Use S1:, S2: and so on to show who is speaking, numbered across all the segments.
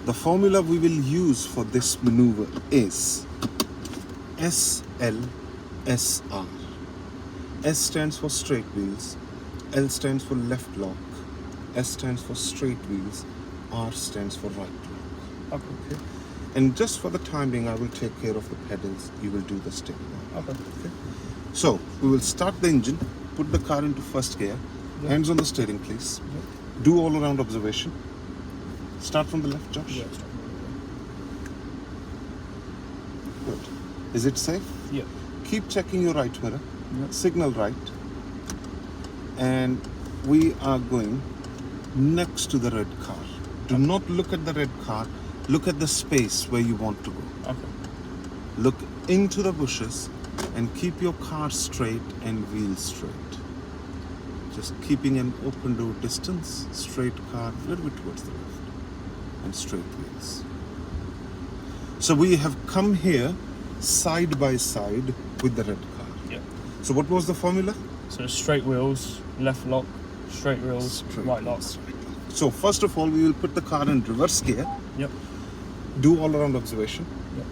S1: The formula we will use for this maneuver is SLSR. S stands for straight wheels, L stands for left lock, S stands for straight wheels, R stands for right lock. Okay. And just for the time being, I will take care of the pedals. You will do the steering. Okay. So we will start the engine, put the car into first gear, hands on the steering, please. Do all around observation. Start from the left, Josh. Good. Is it safe?
S2: Yeah.
S1: Keep checking your right mirror. Signal right. And we are going next to the red car. Do not look at the red car. Look at the space where you want to go.
S2: Okay.
S1: Look into the bushes and keep your car straight and wheel straight. Just keeping an open door distance, straight car, a little bit towards the left, and straight wheels. So we have come here side by side with the red car.
S2: Yeah.
S1: So what was the formula?
S2: So straight wheels, left lock, straight wheels, right lock.
S1: So first of all, we will put the car in reverse gear.
S2: Yep.
S1: Do all around observation.
S2: Yep.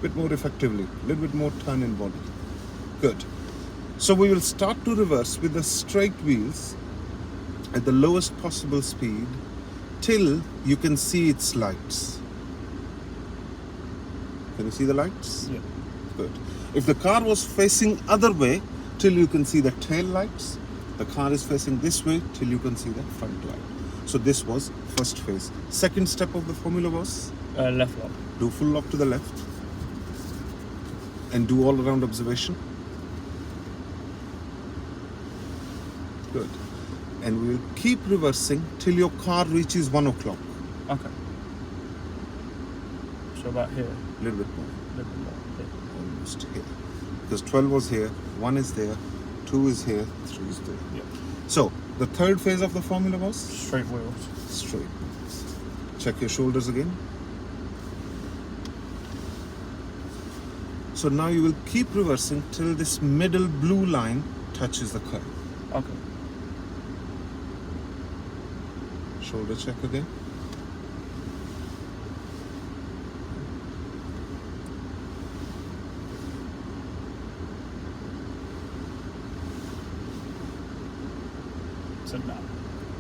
S1: Bit more effectively, a little bit more turn in body. Good. So we will start to reverse with the straight wheels at the lowest possible speed till you can see its lights. Can you see the lights?
S2: Yeah.
S1: Good. If the car was facing other way, till you can see the tail lights. The car is facing this way till you can see the front light. So this was first phase. Second step of the formula was?
S2: Left lock.
S1: Do full lock to the left. And do all around observation. Good. And we will keep reversing till your car reaches 1 o'clock.
S2: Okay. So about here.
S1: A little bit more.
S2: A little bit more. Okay.
S1: Almost here. Because 12 was here, 1 is there, 2 is here, 3 is there.
S2: Yeah.
S1: So, the third phase of the formula was?
S2: Straight wheels.
S1: Straight wheels. Check your shoulders again. So now you will keep reversing till this middle blue line touches the curb.
S2: Okay.
S1: Shoulder check again.
S2: So now.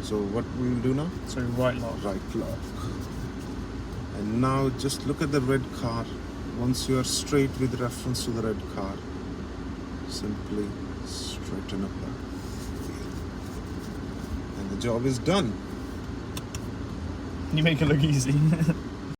S1: So what we will do now?
S2: So right lock.
S1: Right lock. And now just look at the red car. Once you are straight with reference to the red car, simply straighten up the wheel. And the job is done.
S2: You make it look easy.